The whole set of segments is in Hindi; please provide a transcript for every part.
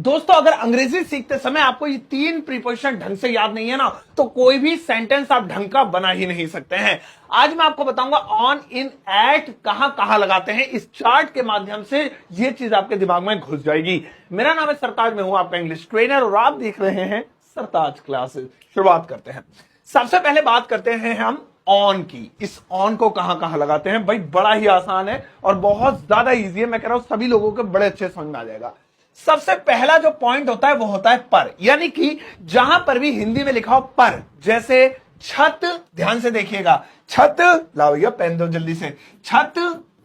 दोस्तों अगर अंग्रेजी सीखते समय आपको ये 3 प्रीपोजिशन ढंग से याद नहीं है ना, तो कोई भी सेंटेंस आप ढंग का बना ही नहीं सकते हैं। आज मैं आपको बताऊंगा ऑन, इन, एट कहां कहां लगाते हैं। इस चार्ट के माध्यम से ये चीज आपके दिमाग में घुस जाएगी। मेरा नाम है सरताज, मैं हूं आपका इंग्लिश ट्रेनर और आप देख रहे हैं सरताज क्लासेस। शुरुआत करते हैं। सबसे पहले बात करते हैं हम ऑन की। इस ऑन को कहां कहां लगाते हैं भाई, बड़ा ही आसान है और बहुत ज्यादा इजी है। मैं कह रहा हूं सभी लोगों को बड़े अच्छे समझ में आ जाएगा। सबसे पहला जो पॉइंट होता है वो होता है पर, यानी कि जहां पर भी हिंदी में लिखा हो पर, जैसे छत, ध्यान से देखिएगा, छत, लाओ भैया पेन दो जल्दी से, छत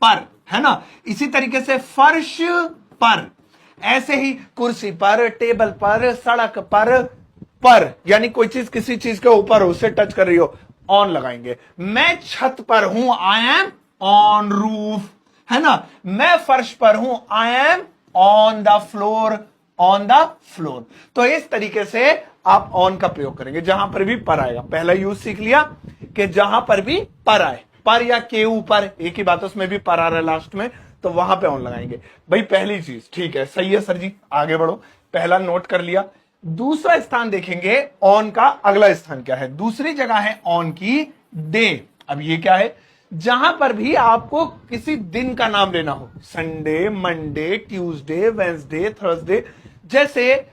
पर, है ना। इसी तरीके से फर्श पर, ऐसे ही कुर्सी पर, टेबल पर, सड़क पर यानी कोई चीज किसी चीज के ऊपर हो, उससे टच कर रही हो, ऑन लगाएंगे। मैं छत पर हूं, आई एम ऑन रूफ, है ना। मैं फर्श पर हूं, I M on the floor, on the floor. तो इस तरीके से आप ऑन का प्रयोग करेंगे जहां पर भी पर आएगा। पहला यूज सीख लिया कि जहां पर भी पर आए, पर या के ऊपर, एक ही बात है, उसमें भी पर आ रहा है लास्ट में, तो वहां पे ऑन लगाएंगे भाई। पहली चीज, ठीक है, सही है सर जी, आगे बढ़ो। पहला नोट कर लिया। दूसरा स्थान देखेंगे ऑन का, अगला स्थान क्या है? दूसरी जगह है ऑन की डे। अब ये क्या है? जहां पर भी आपको किसी दिन का नाम लेना हो, Sunday, Monday, Tuesday, Wednesday, Thursday. जैसे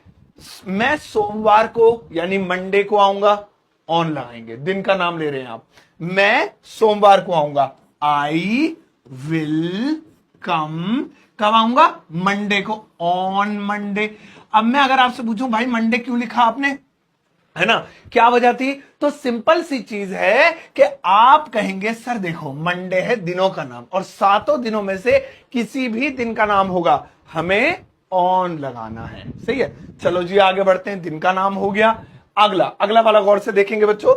मैं सोमवार को यानी मंडे को आऊंगा, ऑन लगाएंगे, दिन का नाम ले रहे हैं आप। मैं सोमवार को आऊंगा, आई विल कम, कब आऊंगा? मंडे को, ऑन मंडे। अब मैं अगर आपसे पूछूं भाई मंडे क्यों लिखा आपने, है ना, क्या वजह थी? तो सिंपल सी चीज है कि आप कहेंगे सर देखो मंडे है दिनों का नाम और 7 दिनों में से किसी भी दिन का नाम होगा, हमें ऑन लगाना है। सही है, चलो जी आगे बढ़ते हैं। दिन का नाम हो गया। अगला वाला गौर से देखेंगे बच्चों।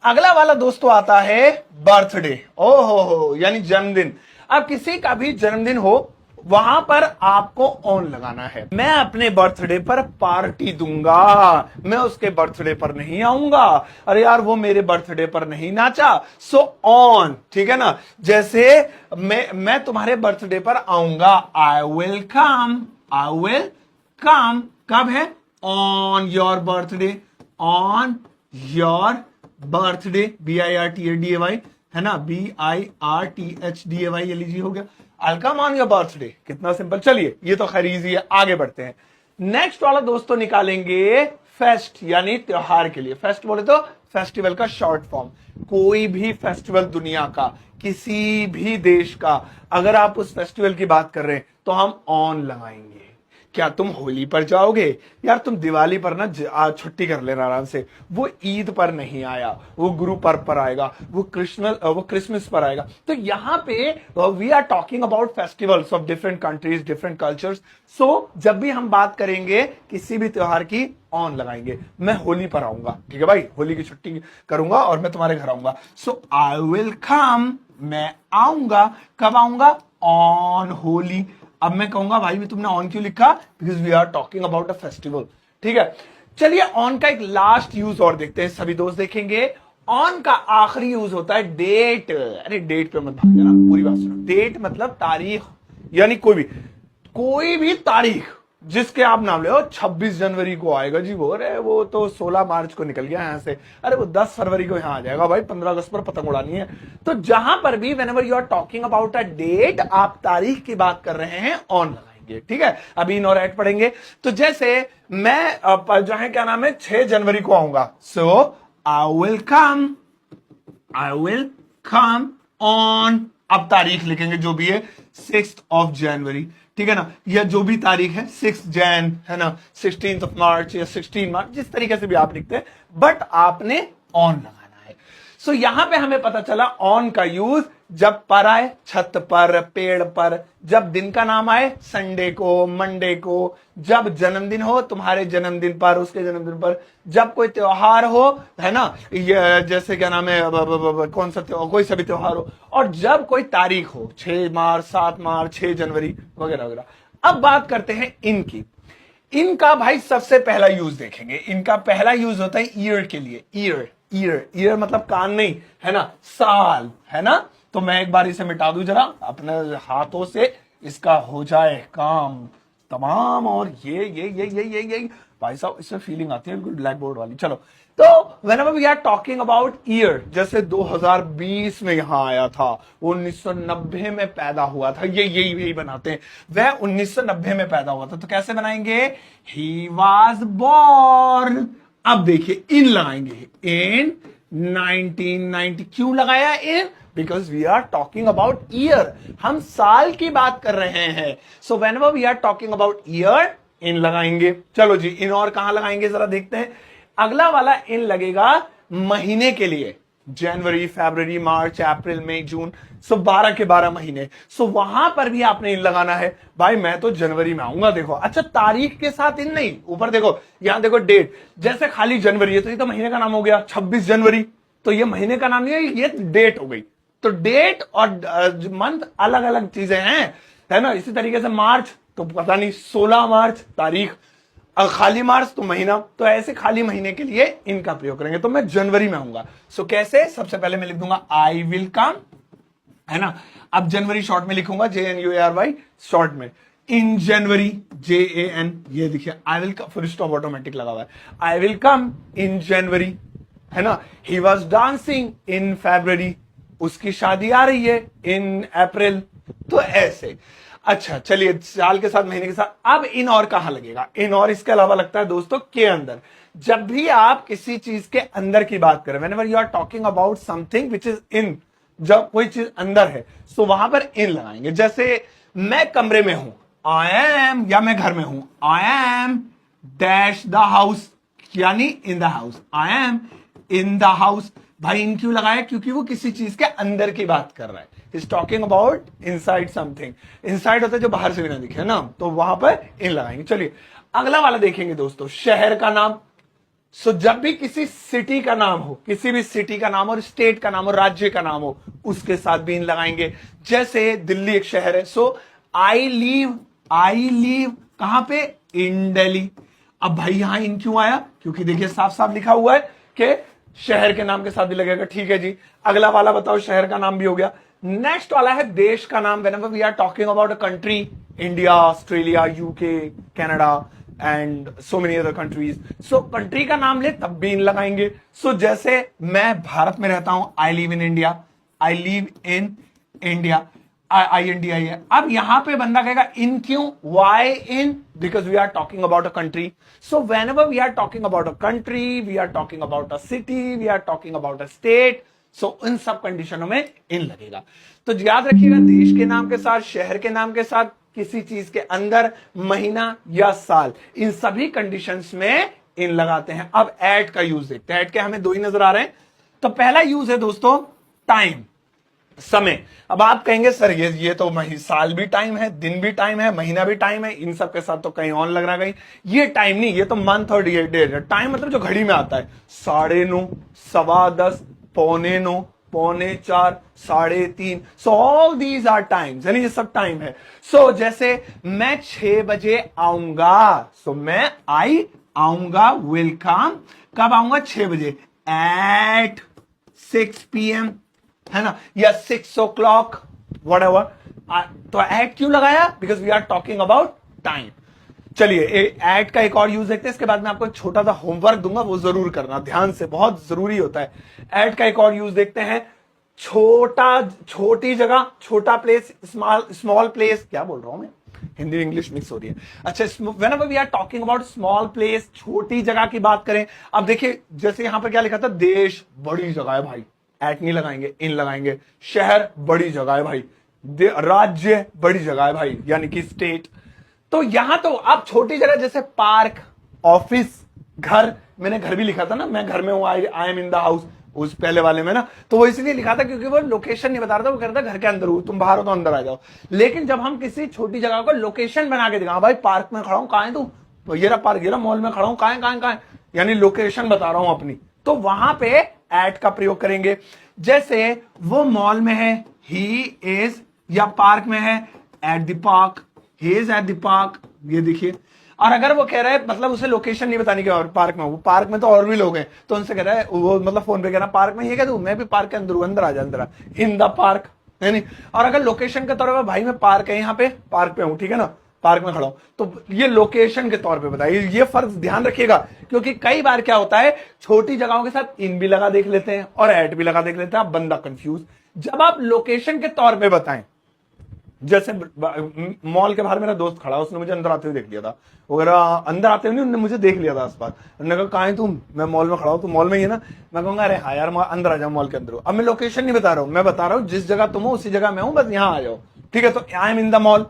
अगला वाला दोस्तों आता है बर्थडे। ओहो हो, यानी जन्मदिन। अब किसी का भी जन्मदिन हो, वहां पर आपको ऑन लगाना है। मैं अपने बर्थडे पर पार्टी दूंगा, मैं उसके बर्थडे पर नहीं आऊंगा, अरे यार वो मेरे बर्थडे पर नहीं नाचा, सो ऑन, ठीक है ना। जैसे मैं तुम्हारे बर्थडे पर आऊंगा, I will come, I will come, कब है? On your birthday, on your birthday, BIRTHDAY, है ना, BIRTHDAY, ये लीजिए हो गया, I'll come on your birthday। कितना सिंपल। चलिए ये तो खैर इजी है, आगे बढ़ते हैं। नेक्स्ट वाला दोस्तों निकालेंगे फेस्ट, यानी त्योहार के लिए। फेस्ट बोले तो फेस्टिवल का शॉर्ट फॉर्म। कोई भी फेस्टिवल दुनिया का, किसी भी देश का, अगर आप उस फेस्टिवल की बात कर रहे हैं तो हम ऑन लगाएंगे। क्या तुम होली पर जाओगे? यार तुम दिवाली पर ना छुट्टी कर लेना आराम से, वो ईद पर नहीं आया, वो गुरु पर्व पर आएगा, वो क्रिसमस पर आएगा। तो यहां पे we are talking about festivals of different countries, different cultures. So जब भी हम बात करेंगे किसी भी त्योहार की, ऑन लगाएंगे। मैं होली पर आऊंगा, ठीक है भाई, होली की छुट्टी करूंगा और मैं तुम्हारे घर आऊंगा, सो आई विल कम, मैं आऊंगा, कब आऊंगा? ऑन होली। अब मैं कहूंगा भाई भी तुमने ऑन क्यों लिखा? Because we are talking about a festival, ठीक है। चलिए ऑन का एक लास्ट यूज और देखते हैं, सभी दोस्त देखेंगे। ऑन का आखिरी यूज होता है डेट। अरे डेट पे मत भाग जाना, पूरी बात सुनो। डेट मतलब तारीख, यानी कोई भी तारीख जिसके आप नाम ले, 26 जनवरी को आएगा जी वो, अरे वो तो 16 मार्च को निकल गया यहां से, अरे वो 10 फरवरी को यहां आ जाएगा भाई, 15 अगस्त पर पतंग उड़ानी है। तो जहां पर भी whenever you are talking about a date, आप तारीख की बात कर रहे हैं, ऑन लगाएंगे, ठीक है। अभी इन और ऐड पढ़ेंगे। तो जैसे मैं जो है क्या नाम है, 6 जनवरी को आऊंगा, सो आई विल कम ऑन, अब तारीख लिखेंगे जो भी है, 6th of January, ठीक है ना, या जो भी तारीख है, 6 जैन, है ना, 16th of March या 16 मार्च, जिस तरीके से भी आप लिखते हैं, बट आपने ऑन लगाना है। सो यहां पे हमें पता चला ऑन का यूज जब पर आए, छत पर, पेड़ पर, जब दिन का नाम आए, संडे को, मंडे को, जब जन्मदिन हो तुम्हारे जन्मदिन पर, उसके जन्मदिन पर, जब कोई त्योहार हो, है ना, ये जैसे क्या नाम है, कौन सा त्योहार, कोई सा भी त्योहार हो, और जब कोई तारीख हो, 6 मार्च, 7 मार्च, 6 जनवरी वगैरह वगैरह। अब बात करते हैं इनकी। इनका भाई सबसे पहला यूज देखेंगे। इनका पहला यूज होता है ईयर के लिए। ईयर मतलब कान नहीं, है ना, साल, है ना। तो मैं एक बार इसे मिटा दूं जरा अपने हाथों से, इसका हो जाए काम। तमाम, और ये भाई साहब इसमें फीलिंग आती है ब्लैक बोर्ड वाली। चलो, तो whenever we are talking about year, जैसे 2020 में यहां आया था, 1990 में पैदा हुआ था, यही बनाते हैं, वह 1990 में पैदा हुआ था, तो कैसे बनाएंगे? he was born। अब देखिए इन लगाएंगे, in 1990। क्यों लगाया in? Because we are talking about year, हम साल की बात कर रहे हैं। सो whenever we are talking about year, इन लगाएंगे। चलो जी, इन और कहां लगाएंगे जरा देखते हैं। अगला वाला इन लगेगा महीने के लिए, जनवरी, फरवरी, मार्च, अप्रैल, मई, जून, सो 12 के 12 महीने। सो वहां पर भी आपने इन लगाना है। भाई मैं तो जनवरी में आऊंगा, देखो। अच्छा, तारीख के साथ इन नहीं, ऊपर देखो, यहां देखो डेट, जैसे खाली जनवरी है तो ये तो महीने का नाम हो गया, 26 जनवरी, तो ये महीने का नाम नहीं है, ये डेट हो गई। तो डेट और मंथ अलग अलग चीजें हैं, है ना। इसी तरीके से मार्च तो पता नहीं 16 मार्च तारीख, खाली मार्च तो महीना, तो ऐसे खाली महीने के लिए इनका प्रयोग करेंगे। तो मैं जनवरी में आऊंगा, सो कैसे? सबसे पहले मैं लिख दूंगा आई विल कम, है ना। अब जनवरी शॉर्ट में लिखूंगा, JNUARY शॉर्ट में, इन जनवरी, JAN, ये देखिए I will come, full stop automatic लगा हुआ है, आई विल कम इन जनवरी, है ना। ही वॉज डांसिंग इन फरवरी, उसकी शादी आ रही है इन अप्रैल, तो ऐसे। अच्छा चलिए, साल के साथ, महीने के साथ। अब इन और कहां लगेगा? इन और इसके अलावा लगता है दोस्तों के अंदर। जब भी आप किसी चीज के अंदर की बात करें, whenever you are talking about something which is in, जब कोई चीज अंदर है, सो वहां पर इन लगाएंगे। जैसे मैं कमरे में हूं, आई एम, या मैं घर में हूं, I am dash the house, यानी in the house, I am in the house. भाई इन क्यों लगाया? क्योंकि वो किसी चीज के अंदर की बात कर रहा है, is talking about inside something. Inside होता है जो बाहर से भी ना दिखे, ना, तो वहां पर इन लगाएंगे। चलिए अगला वाला देखेंगे दोस्तों, शहर का नाम। सो जब भी किसी सिटी का नाम हो, किसी भी सिटी का नाम और स्टेट का नाम हो, राज्य का नाम हो, उसके साथ भी इन लगाएंगे। जैसे दिल्ली एक शहर है, सो आई लीव कहां पे? इन दिल्ली। अब भाई यहां इन क्यों आया? क्योंकि देखिए साफ साफ लिखा हुआ है कि शहर के नाम के साथ भी लगेगा। ठीक है जी, अगला वाला बताओ, शहर का नाम भी हो गया। नेक्स्ट वाला है देश का नाम। whenever we are talking about a country, India, Australia, UK, Canada and so many other countries, so country का नाम ले तब भी इन लगाएंगे। सो जैसे मैं भारत में रहता हूं, I live in India, I live in India, INDIA है। अब यहां पे बंदा कहेगा इन क्यों? Why in? Because we are talking about a country. So whenever we are talking about a country, we are talking about a city, we are talking about a state, सो इन सब कंडीशनों में इन लगेगा। तो याद रखिएगा, देश के नाम के साथ, शहर के नाम के साथ, किसी चीज के अंदर, महीना या साल, इन सभी कंडीशंस में इन लगाते हैं। अब एट का यूज देखते हैं। एट के हमें दो ही नजर आ रहे हैं। तो पहला यूज है दोस्तों टाइम, समय। अब आप कहेंगे सर ये तो साल भी टाइम है, दिन भी टाइम है, महीना भी टाइम है, इन सब के साथ तो कहीं और लग रहा है। ये टाइम नहीं, ये तो मंथ और डेज है। टाइम मतलब जो घड़ी में आता है, 9:30, 10:15, 9:45, 3:45, 3:30, so all these are times, यानी ये सब टाइम है। सो जैसे मैं 6 बजे आऊंगा, सो मैं आऊंगा, विल कम। कब आऊंगा? 6 बजे, एट 6 PM, है ना, या 6 o'clock, whatever। तो एट क्यों लगाया? Because we are talking about time. चलिए एट का एक और यूज देखते हैं, इसके बाद मैं आपको एक छोटा सा होमवर्क दूंगा, वो जरूर करना ध्यान से, बहुत जरूरी होता है। एट का एक और यूज देखते हैं, छोटी जगह, छोटा प्लेस, स्मॉल प्लेस। क्या बोल रहा हूं मैं, हिंदी इंग्लिश मिक्स हो रही है। अच्छा, whenever we are talking about small place, छोटी जगह की बात करें। अब देखिए जैसे यहां पर क्या लिखा था, देश बड़ी जगह है भाई, एट नहीं लगाएंगे, इन लगाएंगे। शहर बड़ी जगह है भाई, राज्य बड़ी जगह है भाई, यानी कि स्टेट। तो यहां तो आप छोटी जगह जैसे पार्क, ऑफिस, घर, मैंने घर भी लिखा था ना, मैं घर में हूं, I am in the house, उस पहले वाले में ना, तो वो इसलिए लिखा था क्योंकि वो लोकेशन नहीं बता रहा था, वो कह रहा था घर के अंदर हूं, तुम बाहर हो तो अंदर आ जाओ। लेकिन जब हम किसी छोटी जगह को लोकेशन बना के दिखा, भाई पार्क में खड़ा हूं, कहां है तू? ये रहा पार्क, ये रहा मॉल में खड़ा हूं, कहां है, यानी लोकेशन बता रहा हूं अपनी, तो वहां पे एट का प्रयोग करेंगे। जैसे वो मॉल में है, ही इज, या पार्क में है, at the park, he is at the park, ये देखिए। और अगर वो कह रहा है, मतलब उसे लोकेशन नहीं बताने की, और पार्क में, वो पार्क में तो और भी लोग हैं, तो उनसे कह रहा है वो, मतलब फोन पे कह रहा है पार्क में, ये कह दूं मैं भी पार्क के अंदर हूं, अंदर आ जा, अंदर आ, इन द पार्क, है नहीं। और अगर लोकेशन के तौर पर भाई मैं पार्क है, यहाँ पे पार्क पे हूं, ठीक है ना, पार्क में खड़ा हूं, तो ये लोकेशन के तौर पे बताइए, ये फर्क ध्यान रखिएगा, क्योंकि कई बार क्या होता है छोटी जगहों के साथ इन भी लगा देख लेते हैं और एट भी लगा देख लेते हैं, आप बंदा कंफ्यूज। जब आप लोकेशन के तौर पे बताएं, जैसे मॉल के बाहर मेरा दोस्त खड़ा, उसने मुझे अंदर आते हुए देख लिया था, वगैरह अंदर आते हुए नहीं, उन्होंने मुझे देख लिया था आसपास, उन्होंने कहा कहाँ है तुम, मैं मॉल में खड़ा हूं, तुम मॉल में ही है ना, मैं कहूंगा अरे हाँ यार अंदर आ जाओ, मॉल के अंदर हो। अब मैं लोकेशन नहीं बता रहा हूं, मैं बता रहा हूं जिस जगह तुम हो उसी जगह मैं हूं, बस यहां आ जाओ, ठीक है, तो आई एम इन द मॉल।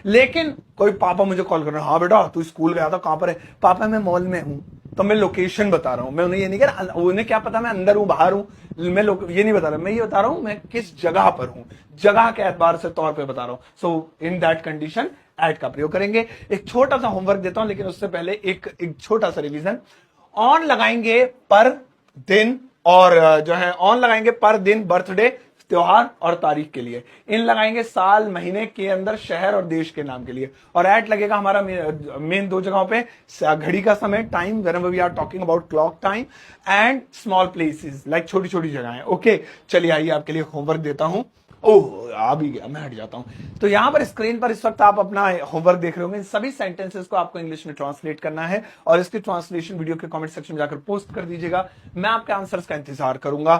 लेकिन कोई पापा मुझे कॉल कर रहे हैं, हाँ बेटा तू स्कूल गया था, कहां पर है, पापा मैं मॉल में हूं, तो मैं लोकेशन बता रहा हूं, मैं उन्हें ये नहीं कह रहा, उन्हें क्या पता मैं अंदर हूं बाहर हूं, मैं ये नहीं बता रहा, मैं ये बता रहा हूं मैं किस जगह पर हूं, जगह के एतबार से तौर पे बता रहा हूं। सो इन दैट कंडीशन एट का प्रयोग करेंगे। एक छोटा सा होमवर्क देता हूं, लेकिन उससे पहले एक छोटा सा रिवीजन। ऑन लगाएंगे पर दिन, और जो है ऑन लगाएंगे पर दिन, बर्थडे, त्योहार और तारीख के लिए। इन लगाएंगे साल महीने के अंदर शहर और देश के नाम के लिए। और एट लगेगा हमारा मेन दो जगहों पे, घड़ी का समय, time, whenever we are talking about clock time, and small places like छोटी छोटी जगहें। ओके, चलिए आइए आपके लिए होमवर्क देता हूं। ओह आ भी गया, मैं हट जाता हूं। तो यहां पर स्क्रीन पर इस वक्त आप अपना होमवर्क देख रहे होंगे। सभी सेंटेंसेस को आपको इंग्लिश में ट्रांसलेट करना है और इसकी ट्रांसलेशन वीडियो के कमेंट सेक्शन में जाकर पोस्ट कर दीजिएगा। मैं आपके आंसर्स का इंतजार करूंगा।